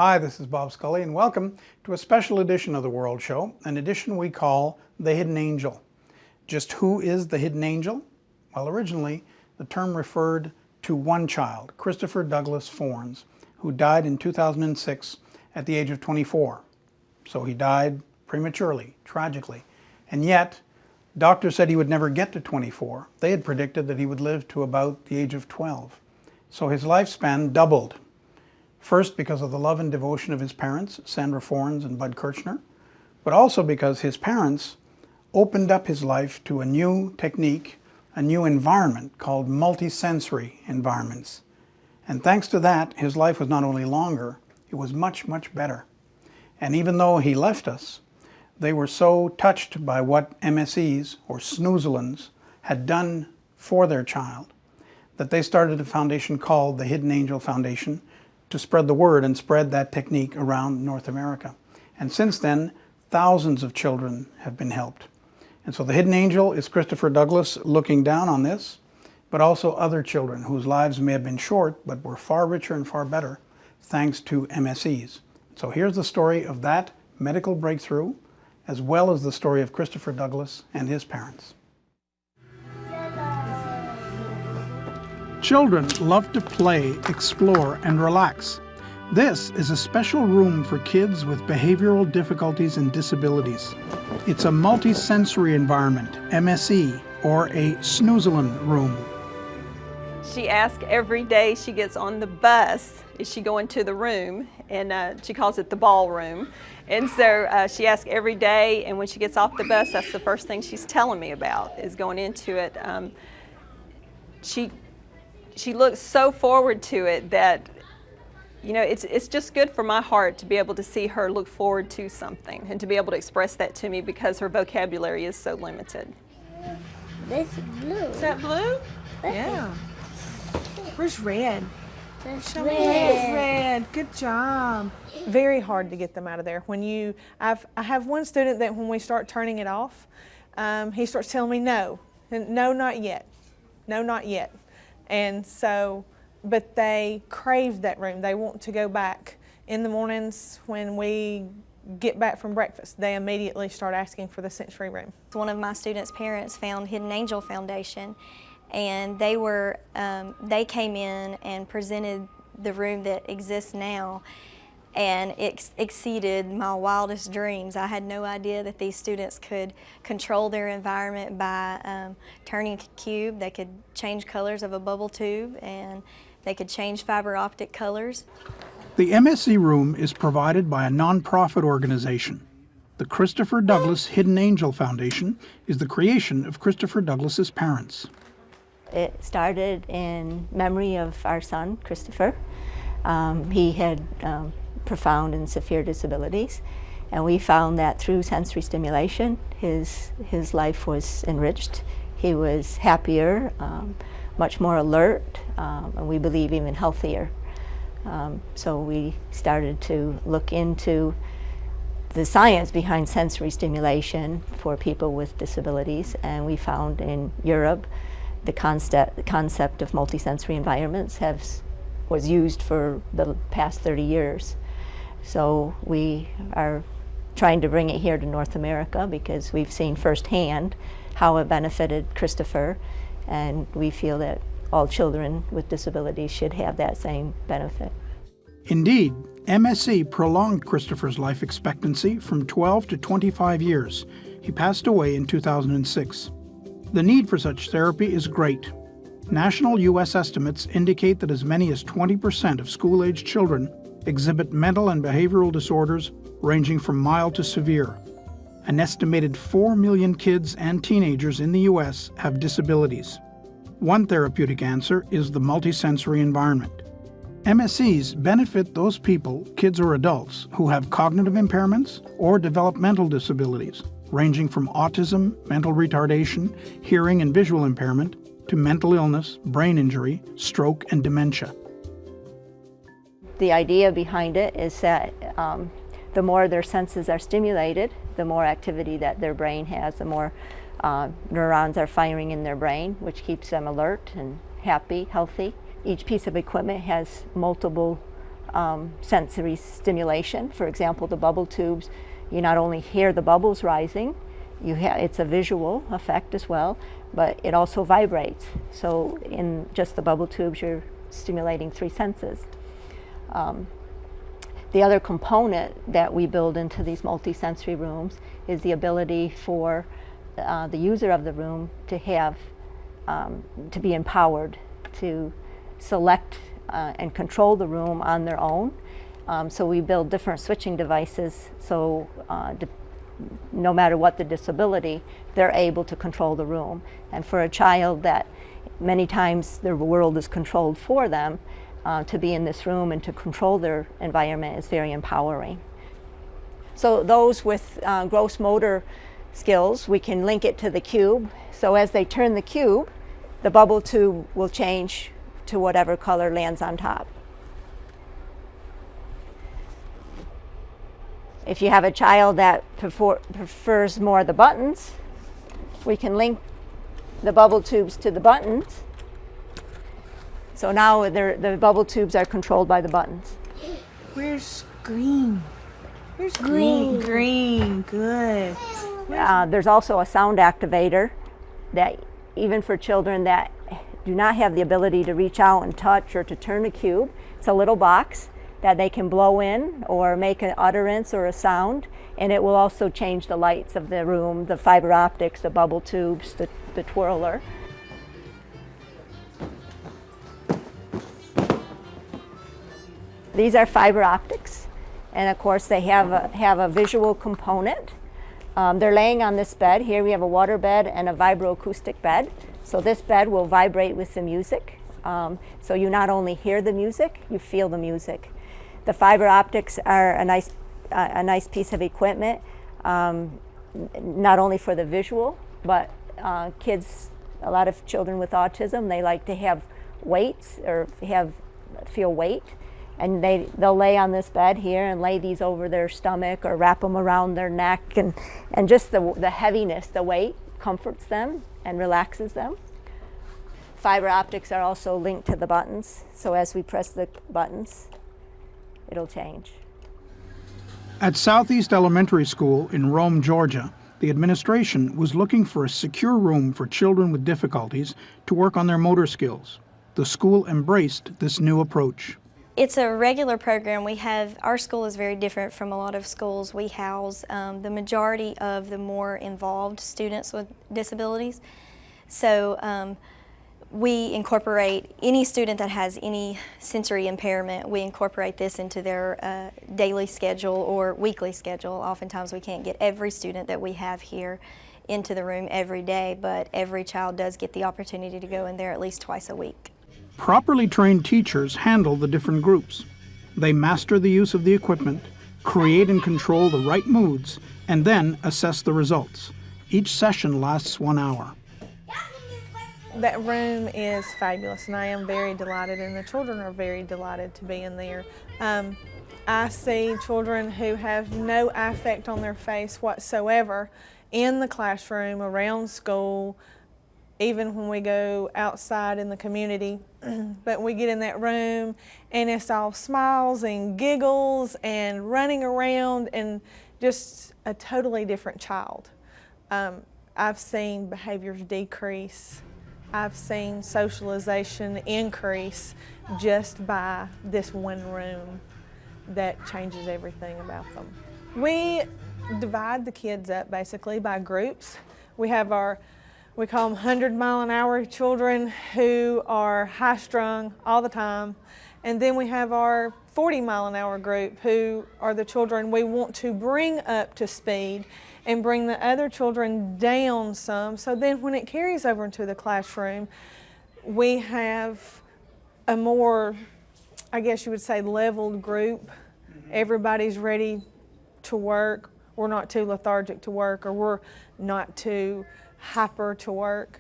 Hi, this is Bob Scully, and welcome to a special edition of the World Show, an edition we call The Hidden Angel. Just who is the Hidden Angel? Well, originally, the term referred to one child, Christopher Douglas Fornes, who died in 2006 at the age of 24. So he died prematurely, tragically. And yet, doctors said he would never get to 24. They had predicted that he would live to about the age of 12. So his lifespan doubled. First, because of the love and devotion of his parents, Sandra Fornes and Bud Kirchner, but also because his parents opened up his life to a new technique, a new environment called multisensory environments. And thanks to that, his life was not only longer, it was much, much better. And even though he left us, they were so touched by what MSEs, or Snoozalins, had done for their child, that they started a foundation called the Hidden Angel Foundation to spread the word and spread that technique around North America. And since then, thousands of children have been helped. And so the Hidden Angel is Christopher Douglas looking down on this, but also other children whose lives may have been short, but were far richer and far better thanks to MSEs. So here's the story of that medical breakthrough, as well as the story of Christopher Douglas and his parents. Children love to play, explore, and relax. This is a special room for kids with behavioral difficulties and disabilities. It's a multisensory environment, MSE, or a Snoozalin room. She asks every day she gets on the bus, is she going to the room? And she calls it the ballroom. And so she asks every day, and when she gets off the bus, that's the first thing she's telling me about, is going into it. She looks so forward to it that, you know, it's just good for my heart to be able to see her look forward to something and to be able to express that to me because her vocabulary is so limited. This is blue. Is that blue? Yeah. Where's red? That's Show me red. Good job. Very hard to get them out of there. I have one student that when we start turning it off, he starts telling me no. No, not yet. No, not yet. And so, but they crave that room. They want to go back. In the mornings when we get back from breakfast, they immediately start asking for the sensory room. One of my students' parents found Hidden Angel Foundation, and they came in and presented the room that exists now, and it exceeded my wildest dreams. I had no idea that these students could control their environment by turning a cube. They could change colors of a bubble tube, and they could change fiber optic colors. The MSE room is provided by a nonprofit organization. The Christopher Douglas Hidden Angel Foundation is the creation of Christopher Douglas's parents. It started in memory of our son, Christopher. He had profound and severe disabilities, and we found that through sensory stimulation, his life was enriched. He was happier, much more alert, and we believe even healthier. So we started to look into the science behind sensory stimulation for people with disabilities, and we found in Europe the concept of multisensory environments was used for the past 30 years. So we are trying to bring it here to North America because we've seen firsthand how it benefited Christopher, and we feel that all children with disabilities should have that same benefit. Indeed, MSE prolonged Christopher's life expectancy from 12 to 25 years. He passed away in 2006. The need for such therapy is great. National U.S. estimates indicate that as many as 20% of school-aged children exhibit mental and behavioral disorders ranging from mild to severe. An estimated 4 million kids and teenagers in the U.S. have disabilities. One therapeutic answer is the multisensory environment. MSEs benefit those people, kids or adults, who have cognitive impairments or developmental disabilities, ranging from autism, mental retardation, hearing and visual impairment, to mental illness, brain injury, stroke, and dementia. The idea behind it is that the more their senses are stimulated, the more activity that their brain has, the more neurons are firing in their brain, which keeps them alert and happy, healthy. Each piece of equipment has multiple sensory stimulation. For example, the bubble tubes, you not only hear the bubbles rising, it's a visual effect as well, but it also vibrates. So in just the bubble tubes, you're stimulating 3 senses. The other component that we build into these multisensory rooms is the ability for the user of the room to have, to be empowered to select and control the room on their own. So we build different switching devices, so no matter what the disability, they're able to control the room. And for a child that many times their world is controlled for them, to be in this room and to control their environment is very empowering. So those with gross motor skills, we can link it to the cube. So as they turn the cube, the bubble tube will change to whatever color lands on top. If you have a child that prefers more the buttons, we can link the bubble tubes to the buttons. So now the bubble tubes are controlled by the buttons. Where's green? Where's green? Green, good. There's also a sound activator that even for children that do not have the ability to reach out and touch or to turn a cube, it's a little box that they can blow in or make an utterance or a sound, and it will also change the lights of the room, the fiber optics, the bubble tubes, the twirler. These are fiber optics, and of course they have a visual component. They're laying on this bed. Here we have a water bed and a vibroacoustic bed. So this bed will vibrate with the music. So you not only hear the music, you feel the music. The fiber optics are a nice piece of equipment, not only for the visual, but kids, a lot of children with autism, they like to have weights or feel weight. And they'll lay on this bed here and lay these over their stomach or wrap them around their neck, and just the heaviness, the weight comforts them and relaxes them. Fiber optics are also linked to the buttons, so as we press the buttons, it'll change. At Southeast Elementary School in Rome, Georgia, the administration was looking for a secure room for children with difficulties to work on their motor skills. The school embraced this new approach. It's a regular program. Our school is very different from a lot of schools. We house the majority of the more involved students with disabilities. So we incorporate any student that has any sensory impairment, we incorporate this into their daily schedule or weekly schedule. Oftentimes we can't get every student that we have here into the room every day, but every child does get the opportunity to go in there at least twice a week. Properly trained teachers handle the different groups. They master the use of the equipment, create and control the right moods, and then assess the results. Each session lasts 1 hour. That room is fabulous, and I am very delighted, and the children are very delighted to be in there. I see children who have no affect on their face whatsoever in the classroom, around school, even when we go outside in the community. But we get in that room and it's all smiles and giggles and running around and just a totally different child. I've seen behaviors decrease. I've seen socialization increase just by this one room that changes everything about them. We divide the kids up basically by groups. We call them 100-mile-an-hour children who are high-strung all the time. And then we have our 40-mile-an-hour group who are the children we want to bring up to speed and bring the other children down some. So then when it carries over into the classroom, we have a more, I guess you would say, leveled group. Everybody's ready to work. We're not too lethargic to work, or we're not too hyper to work,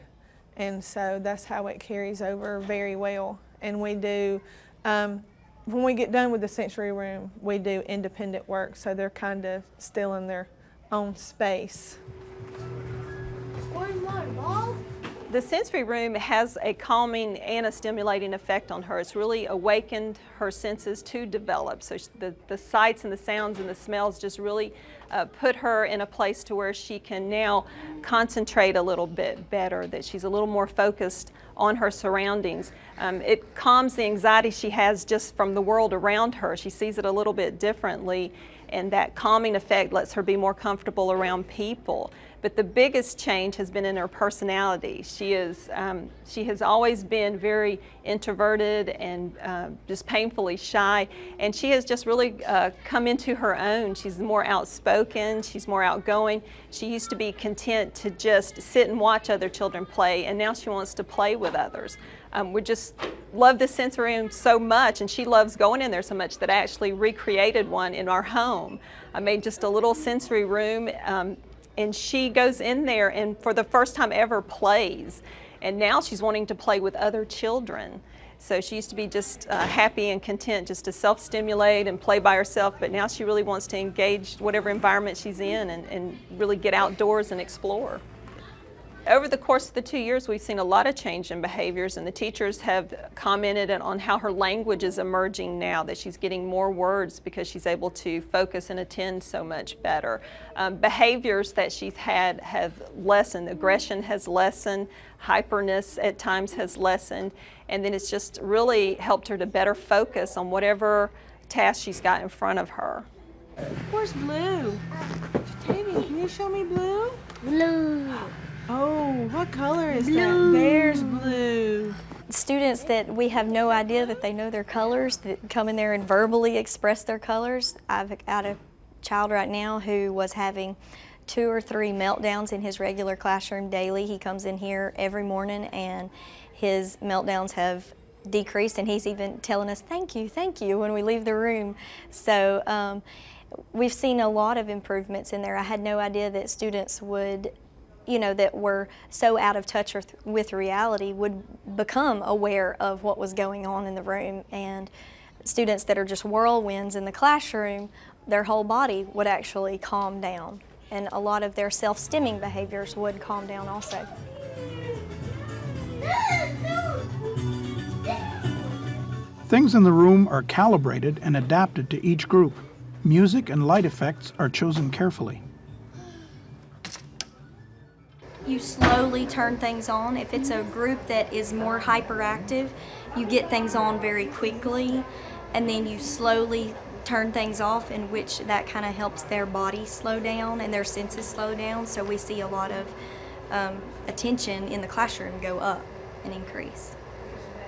and so that's how it carries over very well. And we do, when we get done with the sensory room, we do independent work, so they're kind of still in their own space. One more ball? The sensory room has a calming and a stimulating effect on her. It's really awakened her senses to develop. So the sights and the sounds and the smells just really put her in a place to where she can now concentrate a little bit better, that she's a little more focused on her surroundings. It calms the anxiety she has just from the world around her. She sees it a little bit differently, and that calming effect lets her be more comfortable around people. But the biggest change has been in her personality. She has always been very introverted and just painfully shy, and she has just really come into her own. She's more outspoken, she's more outgoing. She used to be content to just sit and watch other children play, and now she wants to play with others. We just love the sensory room so much, and she loves going in there so much that I actually recreated one in our home. I made just a little sensory room, and she goes in there and for the first time ever plays. And now she's wanting to play with other children. So she used to be just happy and content just to self-stimulate and play by herself, but now she really wants to engage whatever environment she's in and really get outdoors and explore. Over the course of the 2 years, we've seen a lot of change in behaviors, and the teachers have commented on how her language is emerging now, that she's getting more words because she's able to focus and attend so much better. Behaviors that she's had have lessened. Aggression has lessened, hyperness at times has lessened, and then it's just really helped her to better focus on whatever task she's got in front of her. Where's Blue? Jatavian, can you show me Blue? Blue. Oh, what color is that? There's Blue. Students that we have no idea that they know their colors, that come in there and verbally express their colors. I've got a child right now who was having 2 or 3 meltdowns in his regular classroom daily. He comes in here every morning and his meltdowns have decreased, and he's even telling us thank you when we leave the room. So we've seen a lot of improvements in there. I had no idea that students would, that were so out of touch with reality would become aware of what was going on in the room. And students that are just whirlwinds in the classroom, their whole body would actually calm down. And a lot of their self-stimming behaviors would calm down also. Things in the room are calibrated and adapted to each group. Music and light effects are chosen carefully. You slowly turn things on. If it's a group that is more hyperactive, you get things on very quickly, and then you slowly turn things off, in which that kind of helps their body slow down and their senses slow down. So we see a lot of attention in the classroom go up and increase.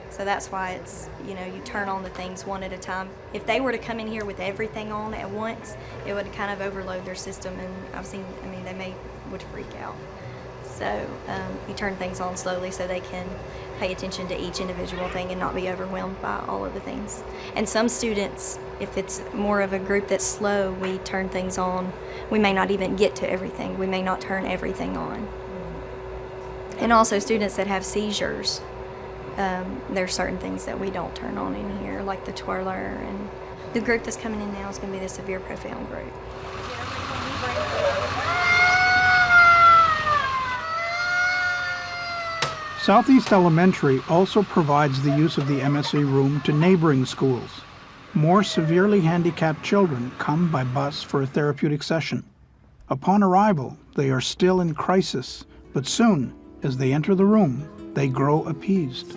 So that's why it's, you turn on the things one at a time. If they were to come in here with everything on at once, it would kind of overload their system, and I've seen, they would freak out. So you turn things on slowly so they can pay attention to each individual thing and not be overwhelmed by all of the things. And some students, if it's more of a group that's slow, we turn things on. We may not even get to everything. We may not turn everything on. And also students that have seizures, there's certain things that we don't turn on in here, like the twirler. And the group that's coming in now is going to be the severe profound group. Southeast Elementary also provides the use of the MSE room to neighboring schools. More severely handicapped children come by bus for a therapeutic session. Upon arrival, they are still in crisis, but soon, as they enter the room, they grow appeased.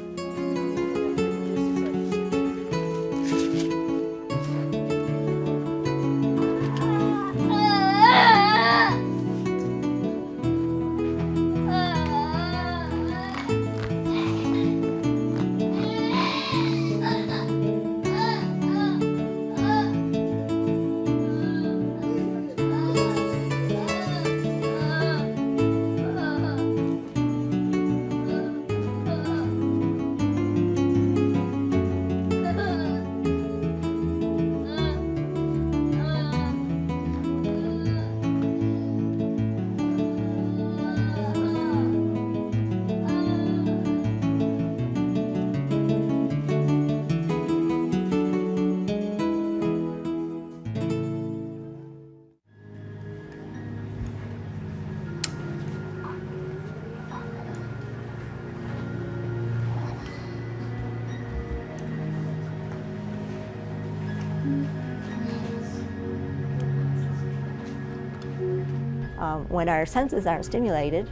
When our senses aren't stimulated,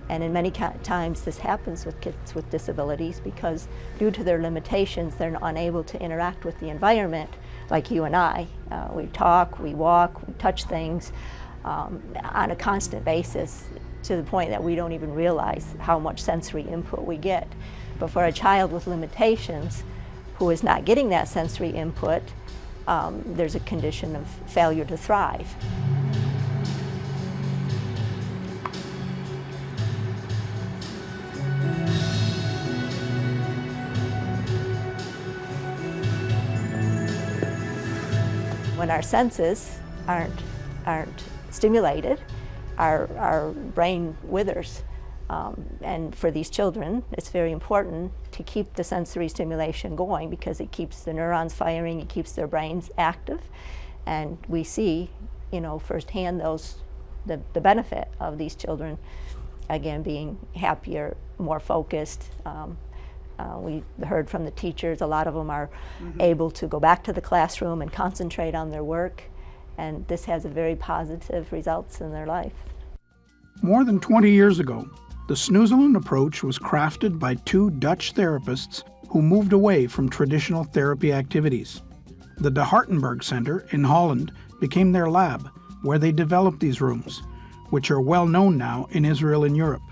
and in many times this happens with kids with disabilities because due to their limitations, they're unable to interact with the environment like you and I. We talk, we walk, we touch things on a constant basis to the point that we don't even realize how much sensory input we get. But for a child with limitations who is not getting that sensory input, there's a condition of failure to thrive. When our senses aren't stimulated, our brain withers. And for these children, it's very important to keep the sensory stimulation going because it keeps the neurons firing, it keeps their brains active. And we see, firsthand the benefit of these children, again, being happier, more focused. We heard from the teachers, a lot of them are able to go back to the classroom and concentrate on their work, and this has a very positive results in their life. More than 20 years ago, the Snoezelen approach was crafted by two Dutch therapists who moved away from traditional therapy activities. The De Hartenberg Center in Holland became their lab, where they developed these rooms, which are well known now in Israel and Europe.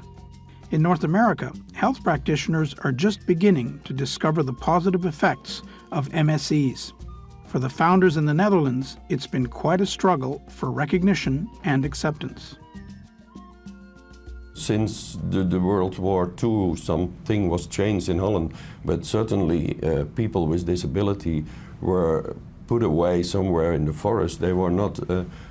In North America, health practitioners are just beginning to discover the positive effects of MSEs. For the founders in the Netherlands, it's been quite a struggle for recognition and acceptance. Since the World War II, something was changed in Holland, but certainly people with disability were put away somewhere in the forest. They were not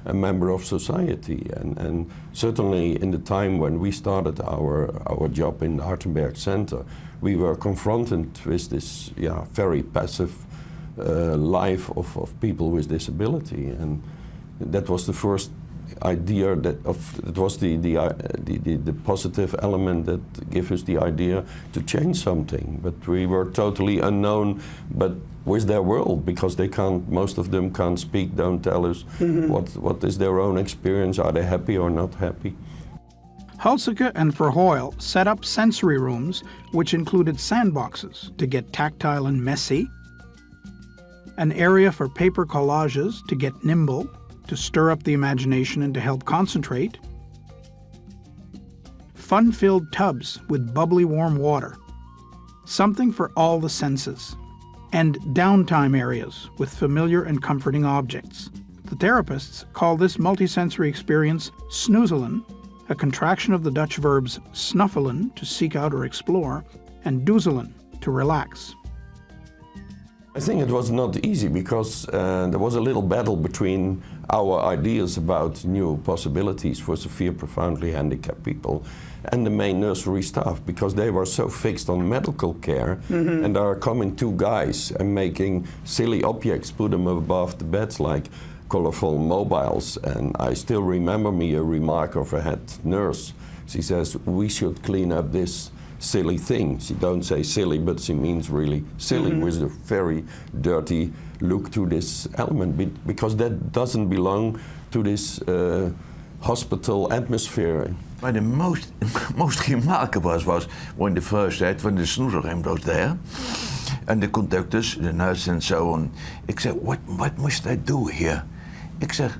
a member of society. And certainly in the time when we started our job in the Hartenberg Center, we were confronted with this very passive life of people with disability. And that was the first idea it was the positive element that gave us the idea to change something. But we were totally unknown, but with their world, because most of them can't speak, don't tell us what is their own experience, are they happy or not happy. Hulseke and Verhoyle set up sensory rooms which included sandboxes to get tactile and messy, an area for paper collages to get nimble, to stir up the imagination and to help concentrate, fun-filled tubs with bubbly warm water, something for all the senses, and downtime areas with familiar and comforting objects. The therapists call this multisensory experience snoezelen, a contraction of the Dutch verbs snuffelen, to seek out or explore, and doezelen, to relax. I think it was not easy because there was a little battle between our ideas about new possibilities for severe, profoundly handicapped people and the main nursery staff, because they were so fixed on medical care, and there are coming two guys and making silly objects, put them above the beds like colorful mobiles. And I still remember a remark of a head nurse. She says, "We should clean up this silly thing." She don't say silly, but she means really silly, with a very dirty look to this element, because that doesn't belong to this hospital atmosphere. But the most remarkable was when the first said, when the snoezelen was there, and the conductors, the nurse and so on. I said, what must I do here? I said,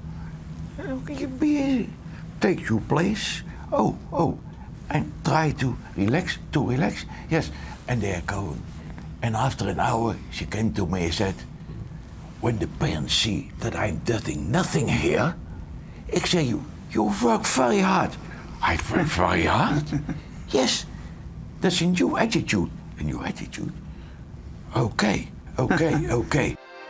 take your place. Oh. And try to relax. Yes, and they are going. And after an hour, she came to me and said, when the parents see that I'm doing nothing here, I say, you work very hard. I work very hard? Yes, that's a new attitude. A new attitude? Okay.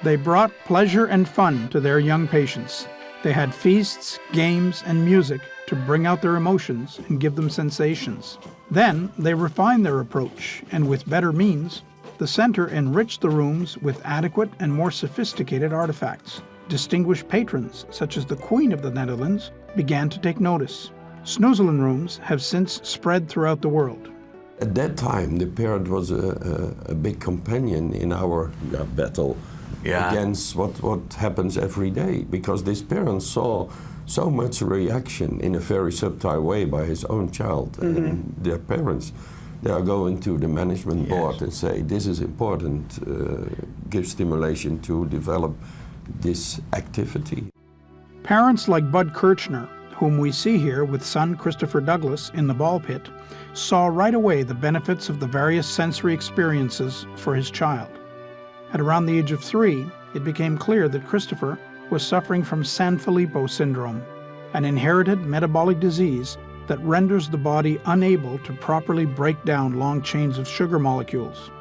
They brought pleasure and fun to their young patients. They had feasts, games, and music to bring out their emotions and give them sensations. Then they refined their approach, and with better means, the center enriched the rooms with adequate and more sophisticated artifacts. Distinguished patrons, such as the Queen of the Netherlands, began to take notice. Snoezelen rooms have since spread throughout the world. At that time, the parent was a big companion in our battle against what happens every day, because these parents saw so much reaction in a very subtle way by his own child and their parents. They are going to the management board and say, this is important, give stimulation to develop this activity. Parents like Bud Kirchner, whom we see here with son Christopher Douglas in the ball pit, saw right away the benefits of the various sensory experiences for his child. At around the age of 3, it became clear that Christopher was suffering from Sanfilippo syndrome, an inherited metabolic disease that renders the body unable to properly break down long chains of sugar molecules.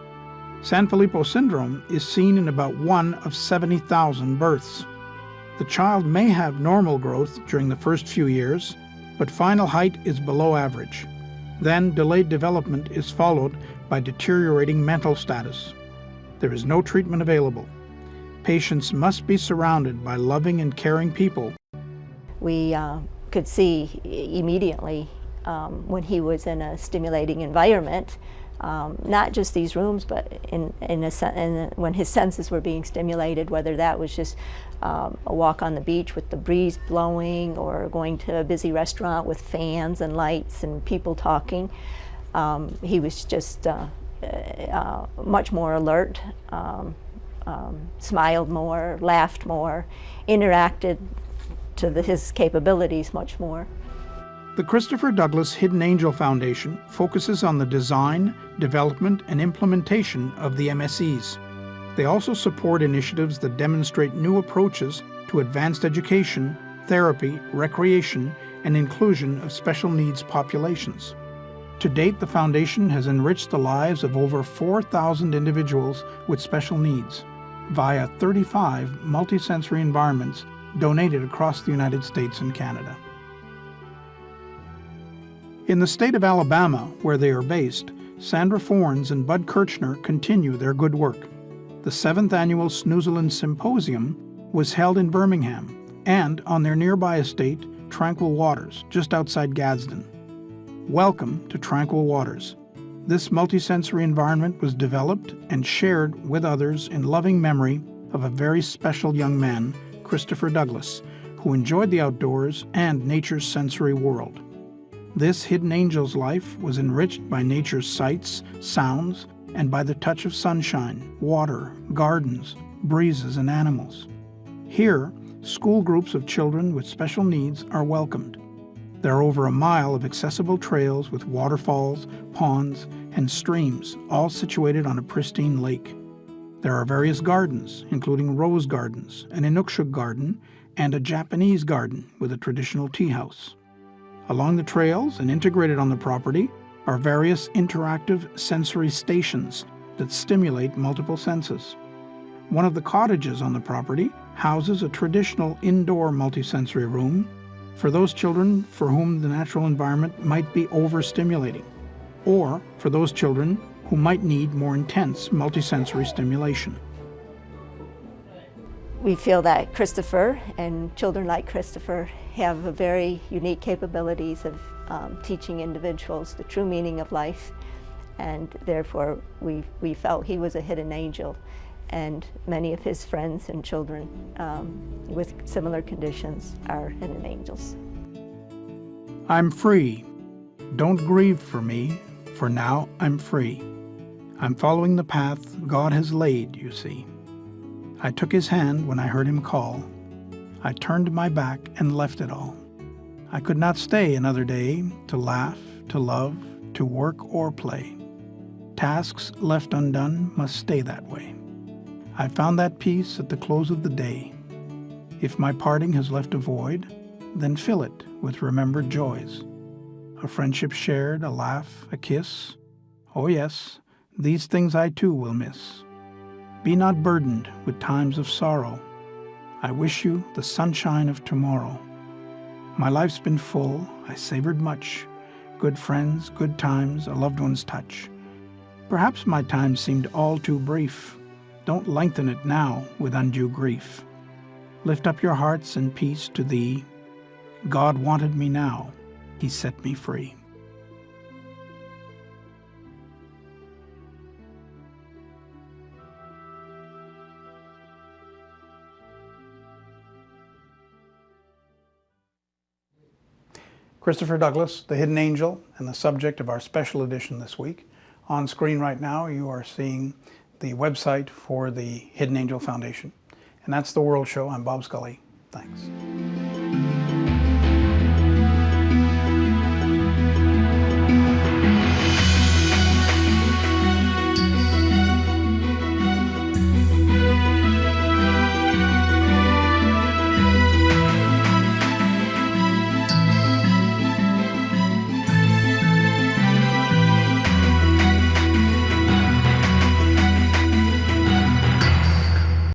Sanfilippo syndrome is seen in about 1 of 70,000 births. The child may have normal growth during the first few years, but final height is below average. Then delayed development is followed by deteriorating mental status. There is no treatment available. Patients must be surrounded by loving and caring people. We could see immediately when he was in a stimulating environment, not just these rooms, but when his senses were being stimulated, whether that was just a walk on the beach with the breeze blowing, or going to a busy restaurant with fans and lights and people talking. He was just much more alert, smiled more, laughed more, interacted to his capabilities much more. The Christopher Douglas Hidden Angel Foundation focuses on the design, development, and implementation of the MSEs. They also support initiatives that demonstrate new approaches to advanced education, therapy, recreation, and inclusion of special needs populations. To date, the foundation has enriched the lives of over 4,000 individuals with special needs via 35 multisensory environments donated across the United States and Canada. In the state of Alabama, where they are based, Sandra Fornes and Bud Kirchner continue their good work. The 7th annual Snoozleland Symposium was held in Birmingham and on their nearby estate, Tranquil Waters, just outside Gadsden. Welcome to Tranquil Waters. This multisensory environment was developed and shared with others in loving memory of a very special young man, Christopher Douglas, who enjoyed the outdoors and nature's sensory world. This hidden angel's life was enriched by nature's sights, sounds, and by the touch of sunshine, water, gardens, breezes, and animals. Here, school groups of children with special needs are welcomed. There are over a mile of accessible trails with waterfalls, ponds, and streams, all situated on a pristine lake. There are various gardens, including rose gardens, an Inukshuk garden, and a Japanese garden with a traditional tea house. Along the trails and integrated on the property are various interactive sensory stations that stimulate multiple senses. One of the cottages on the property houses a traditional indoor multisensory room for those children for whom the natural environment might be overstimulating, or for those children who might need more intense multisensory stimulation. We feel that Christopher and children like Christopher have a very unique capabilities of teaching individuals the true meaning of life, and therefore we felt he was a hidden angel, and many of his friends and children with similar conditions are hidden angels. I'm free. Don't grieve for me, for now I'm free. I'm following the path God has laid, you see. I took his hand when I heard him call. I turned my back and left it all. I could not stay another day to laugh, to love, to work or play. Tasks left undone must stay that way. I found that peace at the close of the day. If my parting has left a void, then fill it with remembered joys. A friendship shared, a laugh, a kiss. Oh yes, these things I too will miss. Be not burdened with times of sorrow. I wish you the sunshine of tomorrow. My life's been full, I savored much. Good friends, good times, a loved one's touch. Perhaps my time seemed all too brief. Don't lengthen it now with undue grief. Lift up your hearts in peace to thee. God wanted me now, he set me free. Christopher Douglas, the Hidden Angel, and the subject of our special edition this week. On screen right now, you are seeing the website for the Hidden Angel Foundation. And that's the World Show. I'm Bob Scully. Thanks.